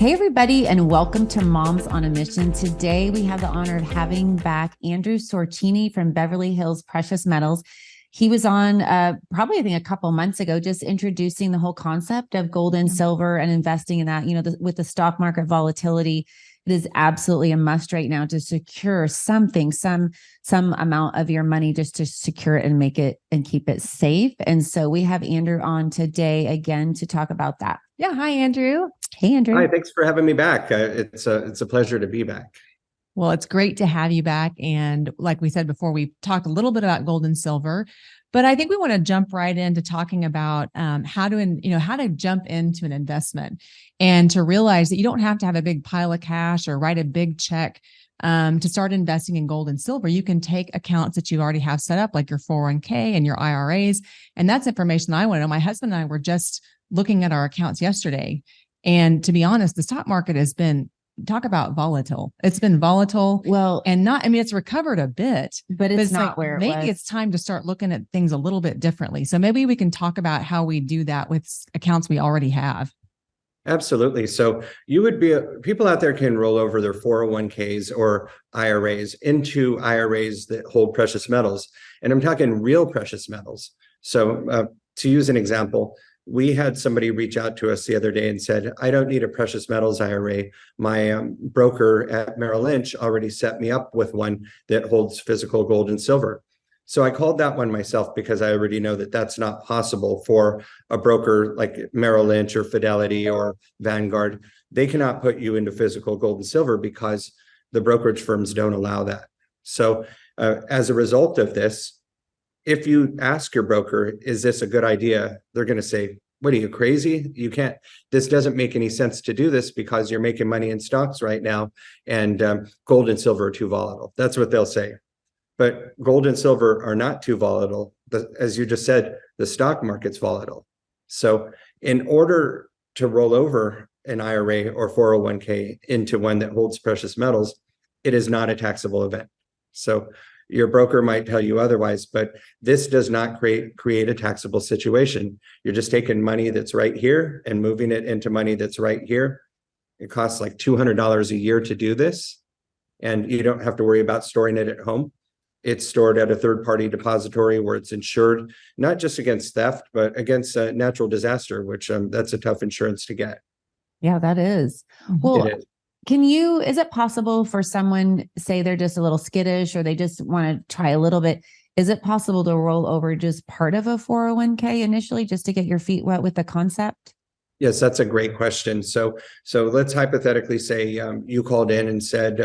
Hey, everybody, and welcome to Moms on a Mission. Today, we have the honor of having back Andrew Sorchini from Beverly Hills Precious Metals. He was on probably, I think, a couple months ago, just introducing the whole concept of gold and silver and investing in that. You know, with the stock market volatility, it is absolutely a must right now to secure something, some amount of your money, just to secure it and make it and keep it safe. And so we have Andrew on today again to talk about that. Yeah. Hi, Andrew. Hey, Andrew. Hi, thanks for having me back. It's a pleasure to be back. Well, it's great to have you back. And like we said before, we talked a little bit about gold and silver, but I think we want to jump right into talking about how to jump into an investment and to realize that you don't have to have a big pile of cash or write a big check to start investing in gold and silver. You can take accounts that you already have set up, like your 401k and your IRAs. And that's information I want to know. My husband and I were just looking at our accounts yesterday. And to be honest, the stock market has been, talk about volatile. It's been volatile. Well, and it's recovered a bit, but it's not like where maybe it's time to start looking at things a little bit differently. So maybe we can talk about how we do that with accounts we already have. Absolutely. So people out there can roll over their 401ks or IRAs into IRAs that hold precious metals. And I'm talking real precious metals. So to use an example, we had somebody reach out to us the other day and said, I don't need a precious metals IRA. My broker at Merrill Lynch already set me up with one that holds physical gold and silver. So I called that one myself because I already know that that's not possible for a broker like Merrill Lynch or Fidelity or Vanguard. They cannot put you into physical gold and silver because the brokerage firms don't allow that. So as a result of this, if you ask your broker, is this a good idea? They're going to say, what are you, crazy? You can't, this doesn't make any sense to do this because you're making money in stocks right now and gold and silver are too volatile. That's what they'll say. But gold and silver are not too volatile. As you just said, the stock market's volatile. So in order to roll over an IRA or 401k into one that holds precious metals, it is not a taxable event. So your broker might tell you otherwise, but this does not create a taxable situation. You're just taking money that's right here and moving it into money that's right here. It costs like $200 a year to do this, and you don't have to worry about storing it at home. It's stored at a third-party depository where it's insured, not just against theft, but against natural disaster, which that's a tough insurance to get. Yeah, that is. Well, is it possible for someone, say they're just a little skittish or they just want to try a little bit, is it possible to roll over just part of a 401k initially just to get your feet wet with the concept? Yes, that's a great question. So let's hypothetically say you called in and said,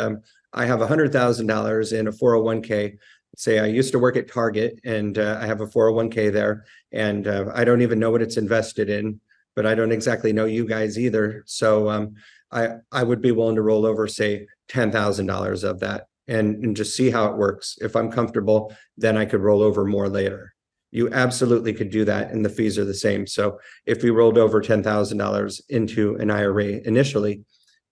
I have $100,000 in a 401k. Say I used to work at Target and I have a 401k there and I don't even know what it's invested in, but I don't exactly know you guys either. So I would be willing to roll over, say, $10,000 of that and just see how it works. If I'm comfortable, then I could roll over more later. You absolutely could do that, and the fees are the same. So if we rolled over $10,000 into an IRA initially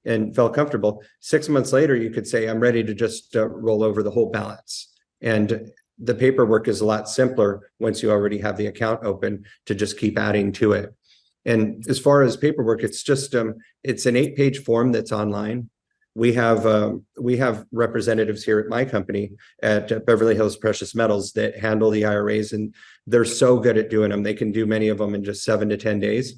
and felt comfortable, 6 months later, you could say, I'm ready to just roll over the whole balance. And the paperwork is a lot simpler once you already have the account open to just keep adding to it. And as far as paperwork, it's just it's an 8-page form that's online. We have representatives here at my company at Beverly Hills Precious Metals that handle the IRAs, and they're so good at doing them. They can do many of them in just 7 to 10 days.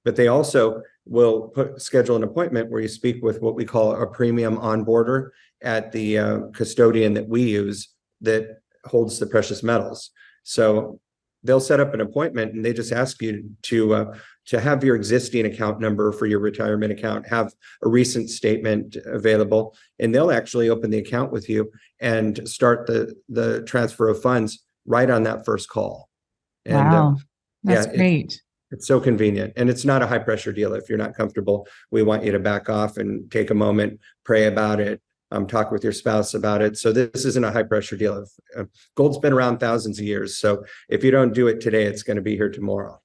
But they also will schedule an appointment where you speak with what we call a premium onboarder at the custodian that we use that holds the precious metals. So they'll set up an appointment and they just ask you to have your existing account number for your retirement account, have a recent statement available, and they'll actually open the account with you and start the transfer of funds right on that first call. And wow, that's great. It's so convenient, and it's not a high pressure deal. If you're not comfortable, we want you to back off and take a moment, pray about it, talk with your spouse about it. So this isn't a high pressure deal. Gold's been around thousands of years. So if you don't do it today, it's going to be here tomorrow.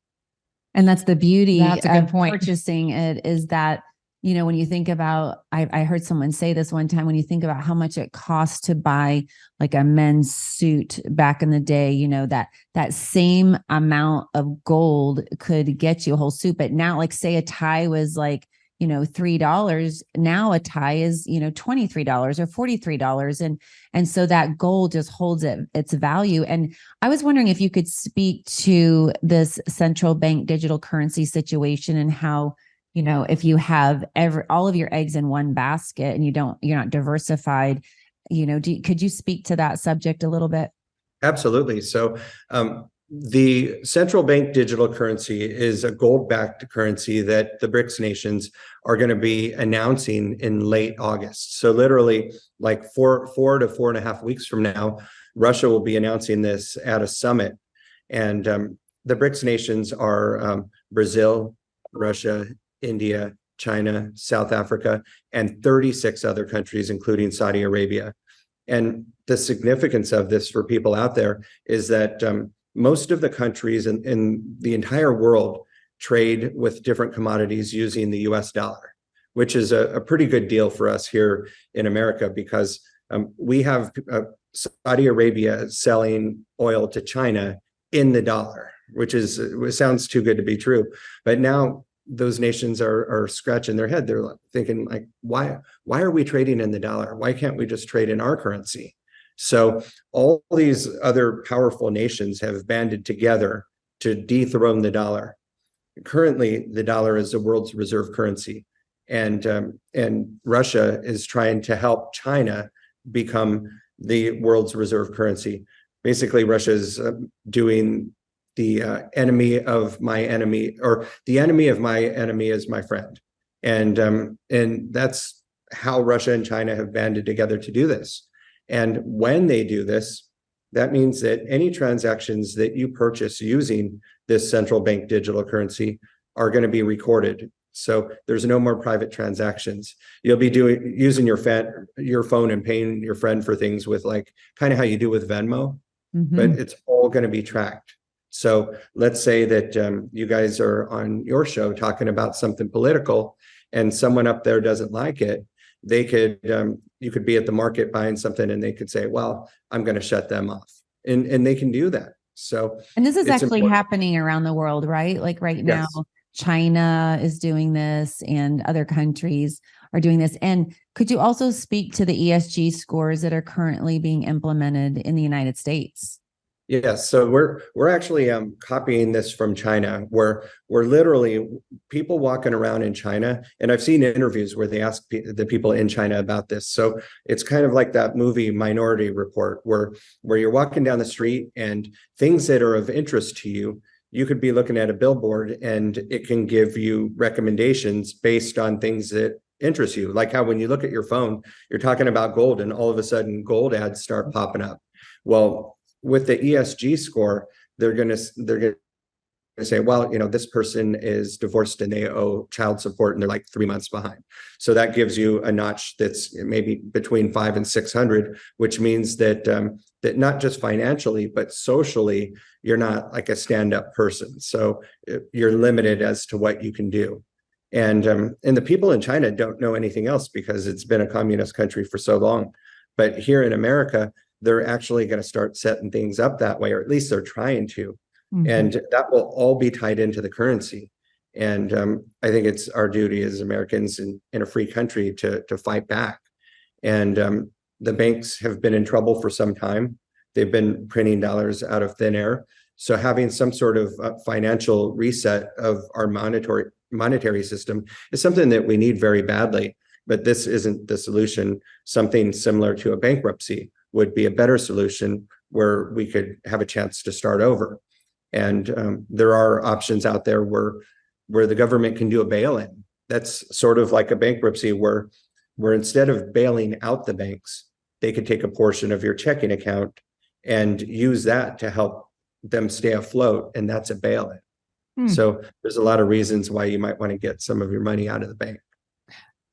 And that's the beauty of purchasing it, is that, you know, when you think about, I heard someone say this one time, when you think about how much it costs to buy like a men's suit back in the day, you know, that same amount of gold could get you a whole suit. But now, like, say a tie was like, $3, now a tie is, $23 or $43. And so that gold just holds its value. And I was wondering if you could speak to this central bank digital currency situation and how, if you have all of your eggs in one basket and you're not diversified, could you speak to that subject a little bit? Absolutely. So the central bank digital currency is a gold-backed currency that the BRICS nations are going to be announcing in late August. So literally like four to 4.5 weeks from now, Russia will be announcing this at a summit. And the BRICS nations are Brazil, Russia, India, China, South Africa, and 36 other countries, including Saudi Arabia. And the significance of this for people out there is that most of the countries in the entire world trade with different commodities using the US dollar, which is a pretty good deal for us here in America because we have Saudi Arabia selling oil to China in the dollar, which sounds too good to be true. But now those nations are scratching their head. They're thinking like, why are we trading in the dollar? Why can't we just trade in our currency? So all these other powerful nations have banded together to dethrone the dollar. Currently, the dollar is the world's reserve currency, and Russia is trying to help China become the world's reserve currency. Basically, Russia is doing the enemy of my enemy, or the enemy of my enemy is my friend, and that's how Russia and China have banded together to do this. And when they do this, that means that any transactions that you purchase using this central bank digital currency are going to be recorded. So there's no more private transactions. You'll be using your phone and paying your friend for things with like kind of how you do with Venmo, but it's all going to be tracked. So let's say that you guys are on your show talking about something political and someone up there doesn't like it. They could, you could be at the market buying something and they could say, well, I'm going to shut them off. And they can do that. So, and this is actually happening around the world, right? Like right now, yes. China is doing this and other countries are doing this. And could you also speak to the ESG scores that are currently being implemented in the United States? Yes, so we're actually copying this from China, where we're literally people walking around in China, and I've seen interviews where they ask the people in China about this. So it's kind of like that movie Minority Report, where you're walking down the street and things that are of interest to you, you could be looking at a billboard and it can give you recommendations based on things that interest you. Like how when you look at your phone, you're talking about gold, and all of a sudden gold ads start popping up. Well, with the ESG score, they're going to say, well, this person is divorced and they owe child support and they're like 3 months behind. So that gives you a notch that's maybe between 500 and 600, which means that that not just financially, but socially, you're not like a stand-up person. So you're limited as to what you can do. And the people in China don't know anything else because it's been a communist country for so long. But here in America, they're actually going to start setting things up that way, or at least they're trying to. And that will all be tied into the currency. And I think it's our duty as Americans in a free country to fight back. And the banks have been in trouble for some time. They've been printing dollars out of thin air. So having some sort of financial reset of our monetary system is something that we need very badly. But this isn't the solution. Something similar to a bankruptcy would be a better solution where we could have a chance to start over. And there are options out there where the government can do a bail-in. That's sort of like a bankruptcy where instead of bailing out the banks, they could take a portion of your checking account and use that to help them stay afloat, and that's a bail-in. So there's a lot of reasons why you might want to get some of your money out of the bank.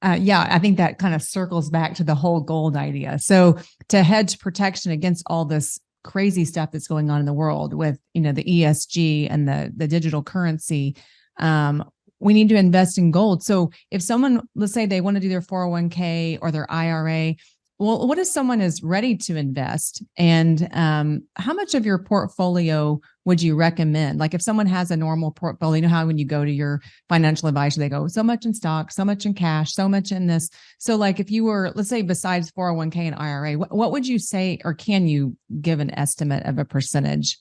Yeah, I think that kind of circles back to the whole gold idea. So to hedge protection against all this crazy stuff that's going on in the world with, the ESG and the digital currency, we need to invest in gold. So if someone, let's say they want to do their 401k or their IRA, Well, what if someone is ready to invest, and how much of your portfolio would you recommend? Like if someone has a normal portfolio, you know how when you go to your financial advisor, they go so much in stock, so much in cash, so much in this. So like if you were, let's say besides 401k and IRA, what would you say, or can you give an estimate of a percentage?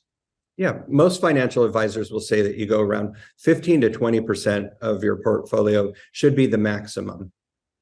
Yeah, most financial advisors will say that you go around 15 to 20% of your portfolio should be the maximum.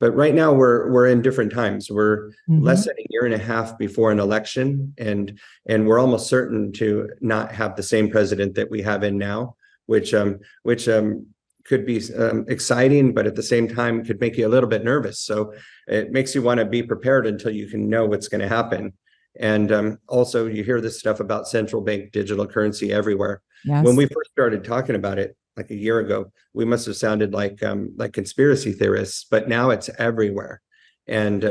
But right now we're in different times. We're less than a year and a half before an election, and we're almost certain to not have the same president that we have in now, which could be exciting, but at the same time could make you a little bit nervous. So it makes you want to be prepared until you can know what's going to happen. And also, you hear this stuff about central bank digital currency everywhere. Yes. When we first started talking about it, like a year ago, we must have sounded like conspiracy theorists, but now it's everywhere, and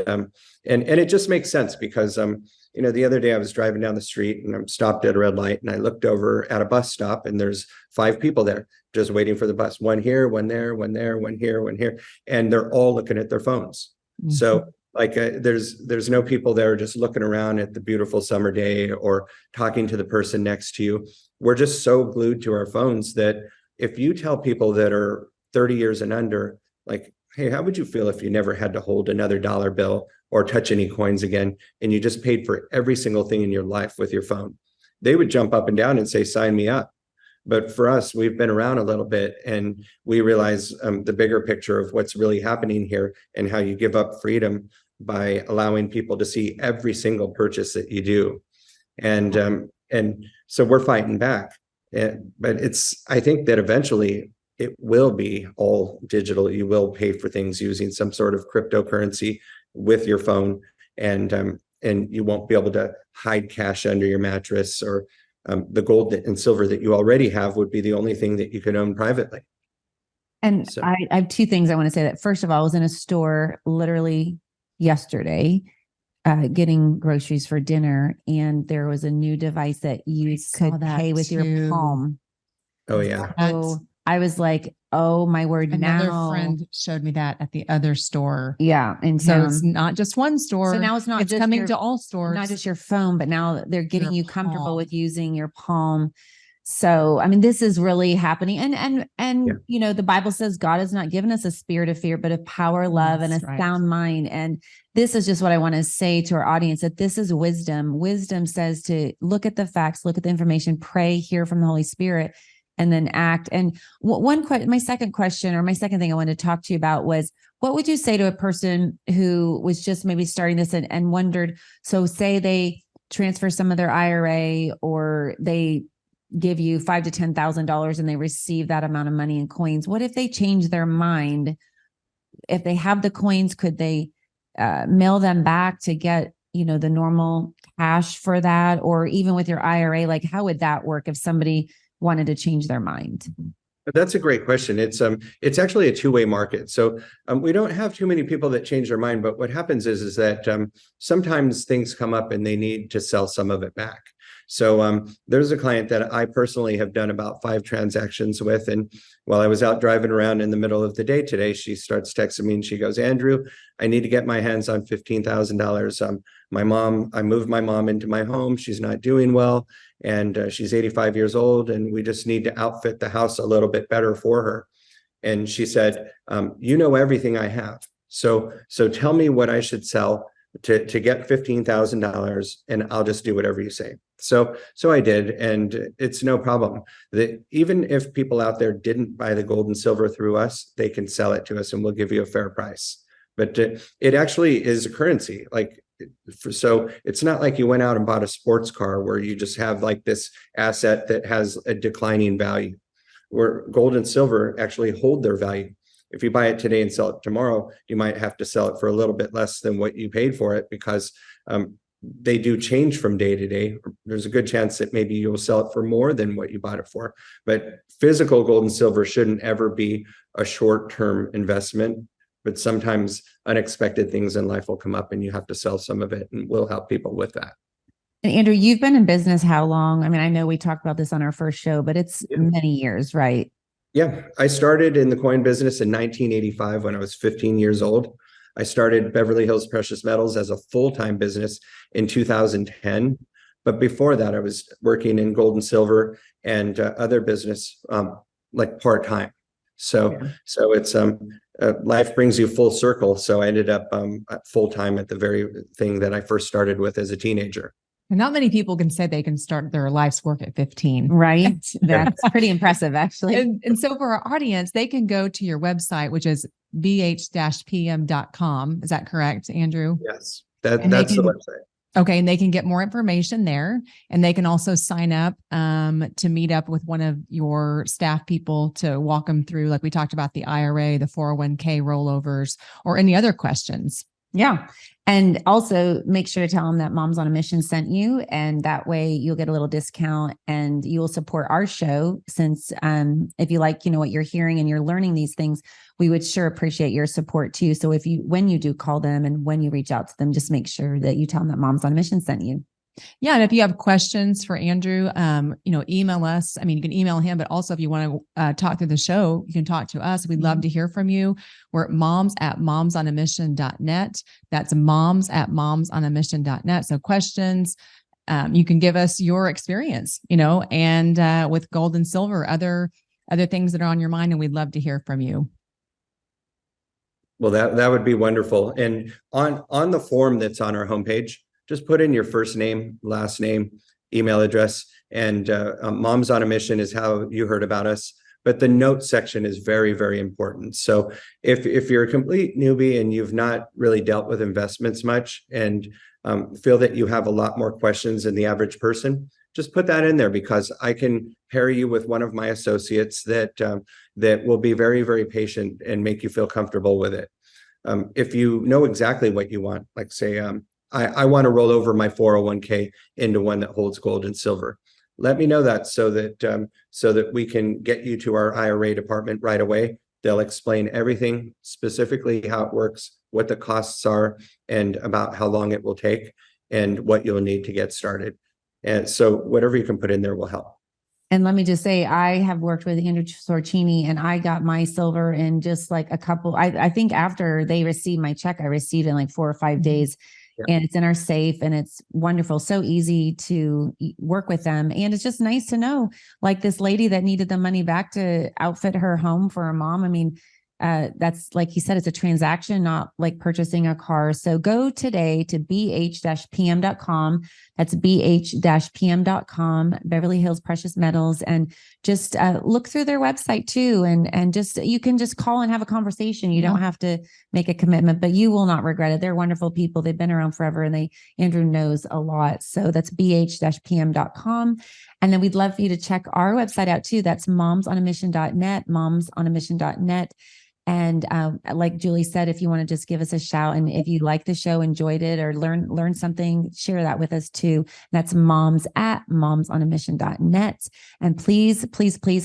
it just makes sense because the other day I was driving down the street and I'm stopped at a red light and I looked over at a bus stop and there's 5 people there just waiting for the bus. One here, one there, one there, one here, one here, and they're all looking at their phones. Mm-hmm. So like there's no people there just looking around at the beautiful summer day or talking to the person next to you. We're just so glued to our phones that if you tell people that are 30 years and under, like, hey, how would you feel if you never had to hold another dollar bill or touch any coins again, and you just paid for every single thing in your life with your phone? They would jump up and down and say, sign me up. But for us, we've been around a little bit and we realize the bigger picture of what's really happening here and how you give up freedom by allowing people to see every single purchase that you do. And so we're fighting back. But I think that eventually it will be all digital. You will pay for things using some sort of cryptocurrency with your phone, and you won't be able to hide cash under your mattress, or the gold and silver that you already have would be the only thing that you can own privately. And so I have 2 things I want to say. That first of all, I was in a store literally yesterday getting groceries for dinner, and there was a new device that you could pay with your palm. Oh yeah. So I was like, oh my word. Another friend showed me that at the other store. Yeah. And so it's not just one store. So now it's not just coming to all stores. Not just your phone, but now they're getting you comfortable with using your palm. So, I mean, this is really happening. And yeah. The Bible says God has not given us a spirit of fear, but of power, love, and a sound mind. And this is just what I want to say to our audience, that this is wisdom. Wisdom says to look at the facts, look at the information, pray, hear from the Holy Spirit, and then act. And my second question, or my second thing I wanted to talk to you about was, what would you say to a person who was just maybe starting this and wondered, so say they transfer some of their IRA, or they give you $5,000 to $10,000 and they receive that amount of money in coins. What if they change their mind? If they have the coins, could they mail them back to get, the normal cash for that? Or even with your IRA, like how would that work if somebody wanted to change their mind? That's a great question. It's actually a two-way market. So we don't have too many people that change their mind, but what happens is that sometimes things come up and they need to sell some of it back. So there's a client that I personally have done about 5 transactions with. And while I was out driving around in the middle of the day today, she starts texting me and she goes, Andrew, I need to get my hands on $15,000. I moved my mom into my home. She's not doing well. And she's 85 years old. And we just need to outfit the house a little bit better for her. And she said, you know everything I have. So tell me what I should sell to get $15,000, and I'll just do whatever you say. So I did, and it's no problem. Even if people out there didn't buy the gold and silver through us, they can sell it to us and we'll give you a fair price. But it actually is a currency. So it's not like you went out and bought a sports car where you just have like this asset that has a declining value, where gold and silver actually hold their value. If you buy it today and sell it tomorrow, you might have to sell it for a little bit less than what you paid for it, because they do change from day to day. There's a good chance that maybe you'll sell it for more than what you bought it for. But physical gold and silver shouldn't ever be a short-term investment. But sometimes unexpected things in life will come up and you have to sell some of it, and we'll help people with that. And Andrew, you've been in business how long? I mean, I know we talked about this on our first show, but it's many years, right? Yeah, I started in the coin business in 1985 when I was 15 years old. I started Beverly Hills Precious Metals as a full-time business in 2010. But before that, I was working in gold and silver and other business like part-time. So it's life brings you full circle. So I ended up full-time at the very thing that I first started with as a teenager. And not many people can say they can start their life's work at 15. Right. That's pretty impressive, actually. And so for our audience, they can go to your website, which is bh-pm.com. Is that correct, Andrew? Yes, that's the website. Okay. And they can get more information there. And they can also sign up to meet up with one of your staff people to walk them through, like we talked about, the IRA, the 401k rollovers, or any other questions. Yeah. And also make sure to tell them that Moms on a Mission sent you. And that way you'll get a little discount and you will support our show. Since if you like, what you're hearing and you're learning these things, we would sure appreciate your support too. So when you do call them and when you reach out to them, just make sure that you tell them that Moms on a Mission sent you. Yeah. And if you have questions for Andrew, email us. I mean, you can email him, but also if you want to talk through the show, you can talk to us. We'd love to hear from you. We're at moms@momsonamission.net. That's moms@momsonamission.net. So questions, you can give us your experience, and with gold and silver, other things that are on your mind, and we'd love to hear from you. Well, that would be wonderful. And on the form that's on our homepage, just put in your first name, last name, email address, and Moms on a Mission is how you heard about us. But the notes section is very, very important. So if you're a complete newbie and you've not really dealt with investments much and feel that you have a lot more questions than the average person, just put that in there, because I can pair you with one of my associates that will be very, very patient and make you feel comfortable with it. If you know exactly what you want, like say, I want to roll over my 401k into one that holds gold and silver. Let me know that so that we can get you to our IRA department right away. They'll explain everything, specifically how it works, what the costs are, and about how long it will take and what you'll need to get started. And so whatever you can put in there will help. And let me just say, I have worked with Andrew Sorchini, and I got my silver in just like a couple. I think after they received my check, I received it in like 4 or 5 days. Yeah. And it's in our safe, and it's wonderful. So easy to work with them. And it's just nice to know, like this lady that needed the money back to outfit her home for her mom. I mean, that's like he said, it's a transaction, not like purchasing a car. So go today to bh-pm.com. That's bh-pm.com, Beverly Hills Precious Metals, and just look through their website too. And just, you can just call and have a conversation. You don't have to make a commitment, but you will not regret it. They're wonderful people. They've been around forever, and Andrew knows a lot. So that's bh-pm.com. And then we'd love for you to check our website out too. That's momsonamission.net, momsonamission.net. And like Julie said, if you want to just give us a shout, and if you like the show, enjoyed it, or learn something, share that with us too. That's moms@momsonamission.net. And please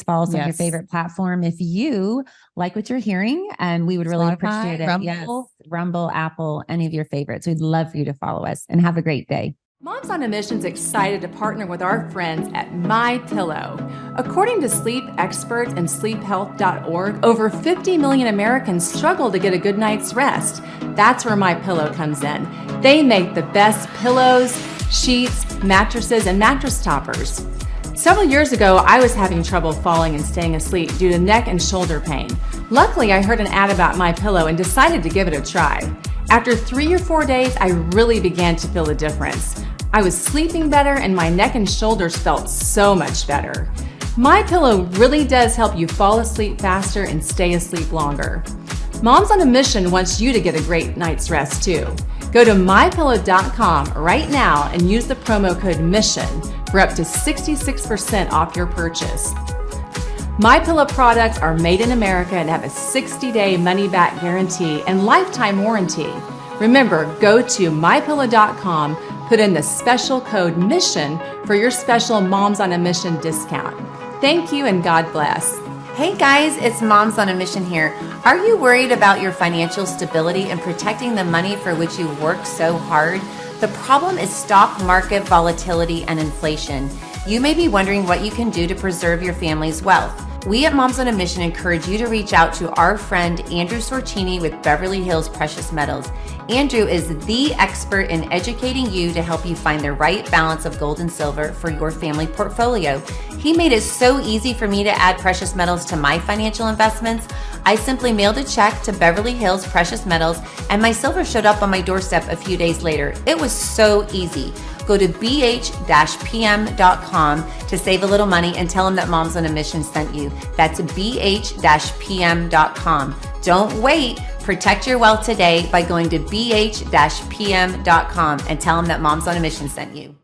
follow us on your favorite platform if you like what you're hearing, and we would really appreciate it. Rumble. Yes, Rumble, Apple, any of your favorites. We'd love for you to follow us, and have a great day. Moms on a Mission's excited to partner with our friends at MyPillow. According to sleep experts and sleephealth.org, over 50 million Americans struggle to get a good night's rest. That's where MyPillow comes in. They make the best pillows, sheets, mattresses, and mattress toppers. Several years ago, I was having trouble falling and staying asleep due to neck and shoulder pain. Luckily, I heard an ad about MyPillow and decided to give it a try. After 3 or 4 days, I really began to feel a difference. I was sleeping better, and my neck and shoulders felt so much better. MyPillow really does help you fall asleep faster and stay asleep longer. Moms on a Mission wants you to get a great night's rest too. Go to mypillow.com right now and use the promo code MISSION for up to 66% off your purchase. MyPillow products are made in America and have a 60-day money-back guarantee and lifetime warranty. Remember, go to mypillow.com, put in the special code MISSION for your special Moms on a Mission discount. Thank you, and God bless. Hey guys, it's Moms on a Mission here. Are you worried about your financial stability and protecting the money for which you work so hard? The problem is stock market volatility and inflation. You may be wondering what you can do to preserve your family's wealth. We at Moms on a Mission encourage you to reach out to our friend Andrew Sorchini with Beverly Hills Precious Metals. Andrew is the expert in educating you to help you find the right balance of gold and silver for your family portfolio. He made it so easy for me to add precious metals to my financial investments. I simply mailed a check to Beverly Hills Precious Metals and my silver showed up on my doorstep a few days later. It was so easy. Go to bh-pm.com to save a little money and tell them that Moms on a Mission sent you. That's bh-pm.com. Don't wait. Protect your wealth today by going to bh-pm.com and tell them that Moms on a Mission sent you.